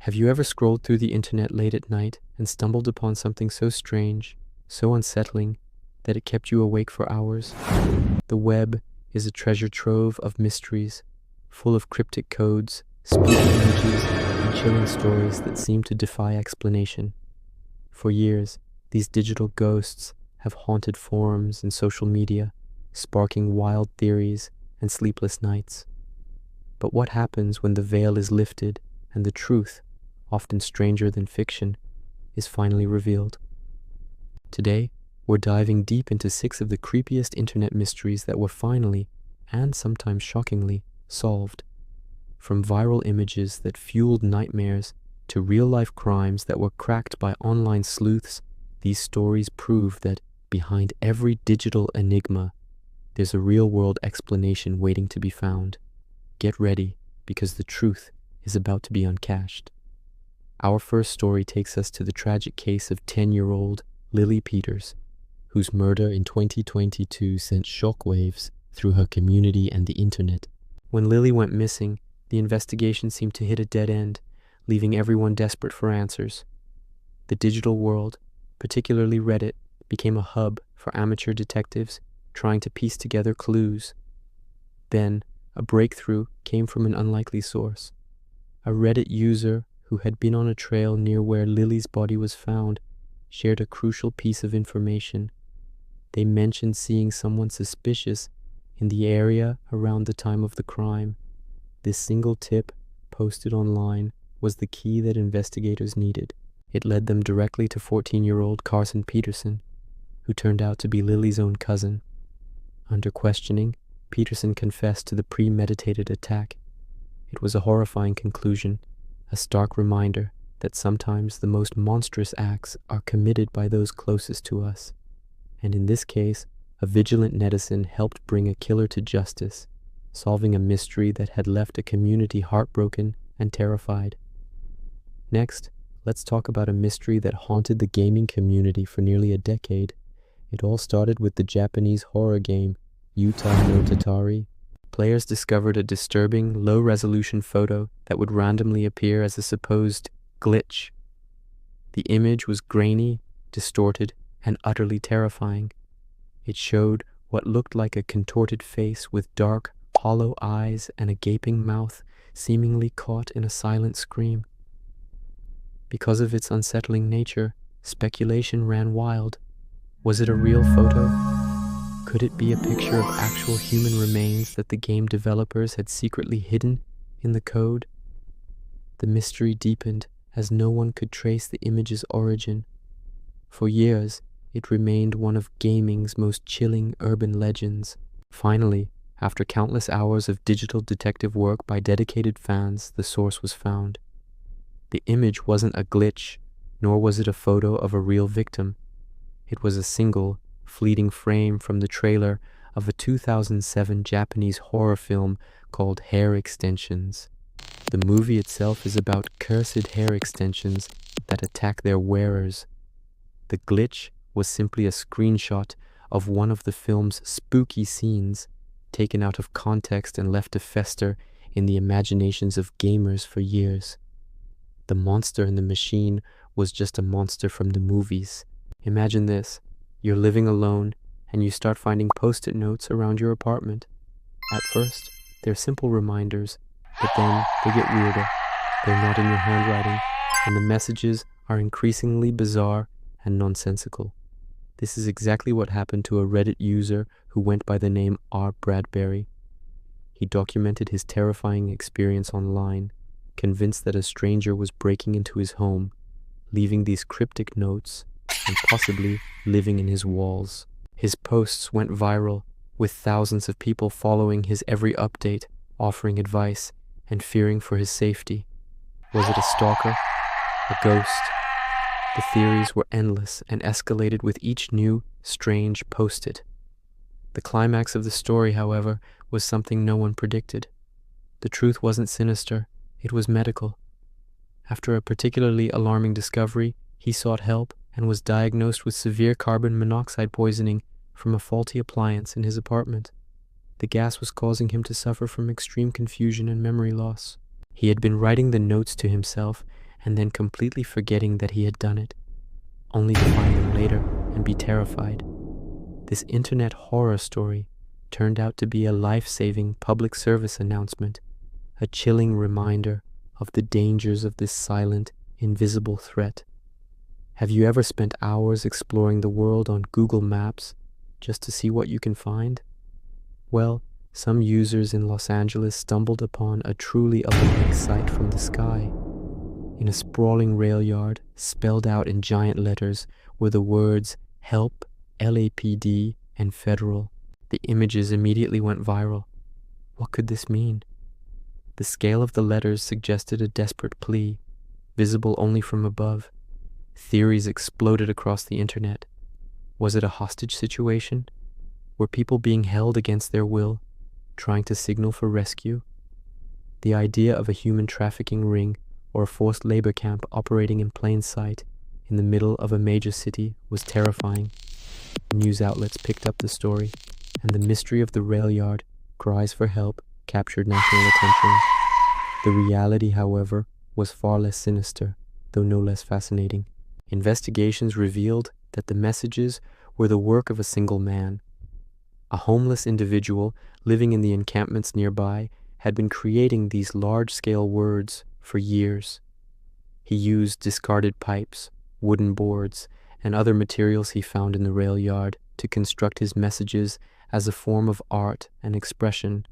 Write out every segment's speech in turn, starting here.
Have you ever scrolled through the internet late at night and stumbled upon something so strange, so unsettling, that it kept you awake for hours? The web is a treasure trove of mysteries, full of cryptic codes, spooky images, and chilling stories that seem to defy explanation. For years, these digital ghosts have haunted forums and social media, sparking wild theories and sleepless nights. But what happens when the veil is lifted and the truth, often stranger than fiction, is finally revealed? Today, we're diving deep into 6 of the creepiest internet mysteries that were finally, and sometimes shockingly, solved. From viral images that fueled nightmares to real-life crimes that were cracked by online sleuths, these stories prove that behind every digital enigma, there's a real-world explanation waiting to be found. Get ready, because the truth is about to be uncached. Our first story takes us to the tragic case of 10-year-old Lily Peters, whose murder in 2022 sent shockwaves through her community and the internet. When Lily went missing, the investigation seemed to hit a dead end, leaving everyone desperate for answers. The digital world, particularly Reddit, became a hub for amateur detectives trying to piece together clues. Then, a breakthrough came from an unlikely source. A Reddit user who had been on a trail near where Lily's body was found shared a crucial piece of information. They mentioned seeing someone suspicious in the area around the time of the crime. This single tip, posted online, was the key that investigators needed. It led them directly to 14-year-old Carson Peterson, who turned out to be Lily's own cousin. Under questioning, Peterson confessed to the premeditated attack. It was a horrifying conclusion, a stark reminder that sometimes the most monstrous acts are committed by those closest to us. And in this case, a vigilant netizen helped bring a killer to justice, solving a mystery that had left a community heartbroken and terrified. Next, let's talk about a mystery that haunted the gaming community for nearly a decade. It all started with the Japanese horror game Yuta no Tatari. Players discovered a disturbing, low-resolution photo that would randomly appear as a supposed glitch. The image was grainy, distorted, and utterly terrifying. It showed what looked like a contorted face with dark, hollow eyes and a gaping mouth, seemingly caught in a silent scream. Because of its unsettling nature, speculation ran wild. Was it a real photo? Could it be a picture of actual human remains that the game developers had secretly hidden in the code? The mystery deepened as no one could trace the image's origin. For years, it remained one of gaming's most chilling urban legends. Finally, after countless hours of digital detective work by dedicated fans, the source was found. The image wasn't a glitch, nor was it a photo of a real victim. It was a single, fleeting frame from the trailer of a 2007 Japanese horror film called Hair Extensions. The movie itself is about cursed hair extensions that attack their wearers. The glitch was simply a screenshot of one of the film's spooky scenes, taken out of context and left to fester in the imaginations of gamers for years. The monster in the machine was just a monster from the movies. Imagine this. You're living alone, and you start finding Post-it notes around your apartment. At first, they're simple reminders, but then they get weirder. They're not in your handwriting, and the messages are increasingly bizarre and nonsensical. This is exactly what happened to a Reddit user who went by the name R. Bradbury. He documented his terrifying experience online, convinced that a stranger was breaking into his home, leaving these cryptic notes, and possibly living in his walls. His posts went viral, with thousands of people following his every update, offering advice, and fearing for his safety. Was it a stalker? A ghost? The theories were endless and escalated with each new, strange post-it. The climax of the story, however, was something no one predicted. The truth wasn't sinister, it was medical. After a particularly alarming discovery, he sought help and was diagnosed with severe carbon monoxide poisoning from a faulty appliance in his apartment. The gas was causing him to suffer from extreme confusion and memory loss. He had been writing the notes to himself and then completely forgetting that he had done it, only to find them later and be terrified. This internet horror story turned out to be a life-saving public service announcement, a chilling reminder of the dangers of this silent, invisible threat. Have you ever spent hours exploring the world on Google Maps just to see what you can find? Well, some users in Los Angeles stumbled upon a truly alarming sight from the sky. In a sprawling rail yard, spelled out in giant letters, were the words "Help, LAPD, and Federal." The images immediately went viral. What could this mean? The scale of the letters suggested a desperate plea, visible only from above. Theories exploded across the internet. Was it a hostage situation? Were people being held against their will, trying to signal for rescue? The idea of a human trafficking ring or a forced labor camp operating in plain sight in the middle of a major city was terrifying. News outlets picked up the story, and the mystery of the rail yard, cries for help, captured national attention. The reality, however, was far less sinister, though no less fascinating. Investigations revealed that the messages were the work of a single man. A homeless individual living in the encampments nearby had been creating these large-scale words for years. He used discarded pipes, wooden boards, and other materials he found in the rail yard to construct his messages as a form of art and expression.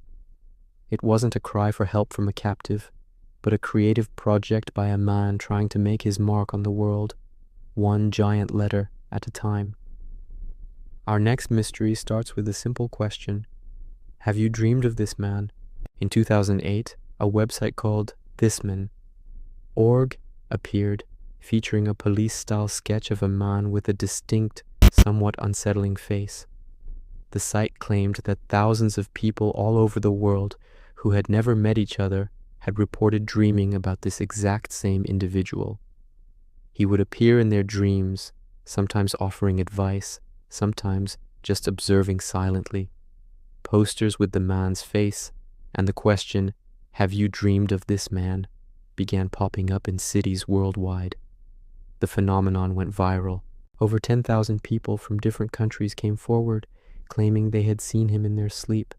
It wasn't a cry for help from a captive, but a creative project by a man trying to make his mark on the world, one giant letter at a time. Our next mystery starts with a simple question. Have you dreamed of this man? In 2008, a website called thisman.org appeared, featuring a police-style sketch of a man with a distinct, somewhat unsettling face. The site claimed that thousands of people all over the world who had never met each other had reported dreaming about this exact same individual. He would appear in their dreams, sometimes offering advice, sometimes just observing silently. Posters with the man's face and the question, "Have you dreamed of this man?" began popping up in cities worldwide. The phenomenon went viral. Over 10,000 people from different countries came forward, claiming they had seen him in their sleep.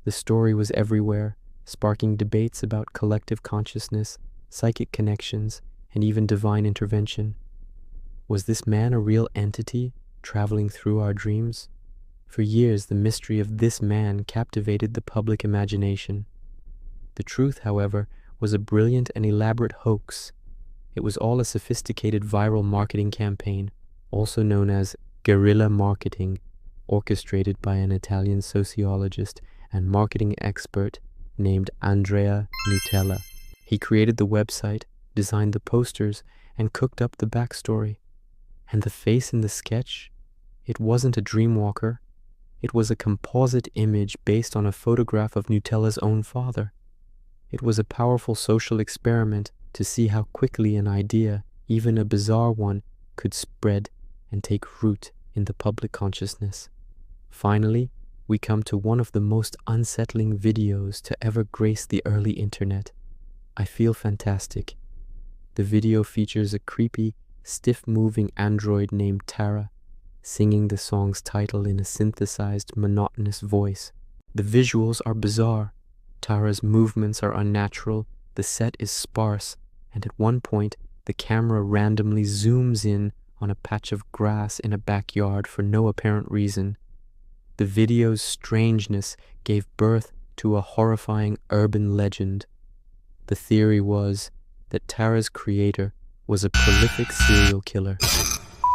The story was everywhere, sparking debates about collective consciousness, psychic connections, and even divine intervention. Was this man a real entity traveling through our dreams? For years, the mystery of this man captivated the public imagination. The truth, however, was a brilliant and elaborate hoax. It was all a sophisticated viral marketing campaign, also known as guerrilla marketing, orchestrated by an Italian sociologist and marketing expert named Andrea Nutella. He created the website, designed the posters, and cooked up the backstory. And the face in the sketch? It wasn't a dreamwalker. It was a composite image based on a photograph of Nutella's own father. It was a powerful social experiment to see how quickly an idea, even a bizarre one, could spread and take root in the public consciousness. Finally, we come to one of the most unsettling videos to ever grace the early internet. I feel fantastic. The video features a creepy, stiff-moving android named Tara, singing the song's title in a synthesized, monotonous voice. The visuals are bizarre. Tara's movements are unnatural, the set is sparse, and at one point, the camera randomly zooms in on a patch of grass in a backyard for no apparent reason. The video's strangeness gave birth to a horrifying urban legend. The theory was that Tara's creator was a prolific serial killer.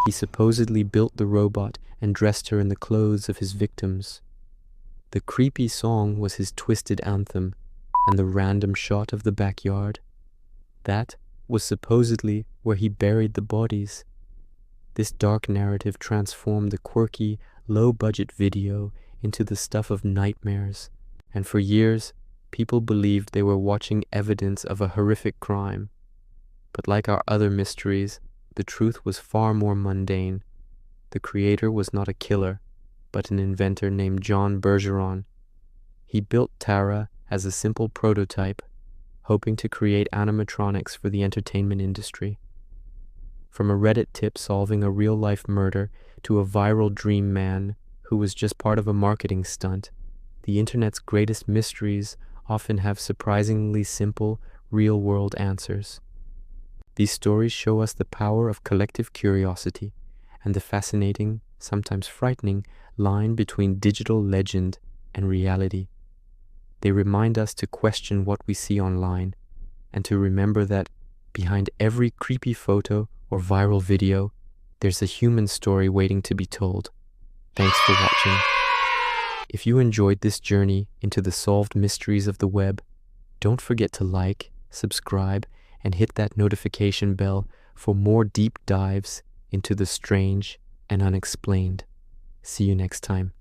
He supposedly built the robot and dressed her in the clothes of his victims. The creepy song was his twisted anthem, and the random shot of the backyard, that was supposedly where he buried the bodies. This dark narrative transformed the quirky, low-budget video into the stuff of nightmares, and for years, people believed they were watching evidence of a horrific crime. But like our other mysteries, the truth was far more mundane. The creator was not a killer, but an inventor named John Bergeron. He built Tara as a simple prototype, hoping to create animatronics for the entertainment industry. From a Reddit tip solving a real-life murder to a viral dream man who was just part of a marketing stunt, the internet's greatest mysteries often have surprisingly simple, real-world answers. These stories show us the power of collective curiosity and the fascinating, sometimes frightening, line between digital legend and reality. They remind us to question what we see online and to remember that behind every creepy photo or viral video, there's a human story waiting to be told. Thanks for watching. If you enjoyed this journey into the solved mysteries of the web, don't forget to like, subscribe, and hit that notification bell for more deep dives into the strange and unexplained. See you next time.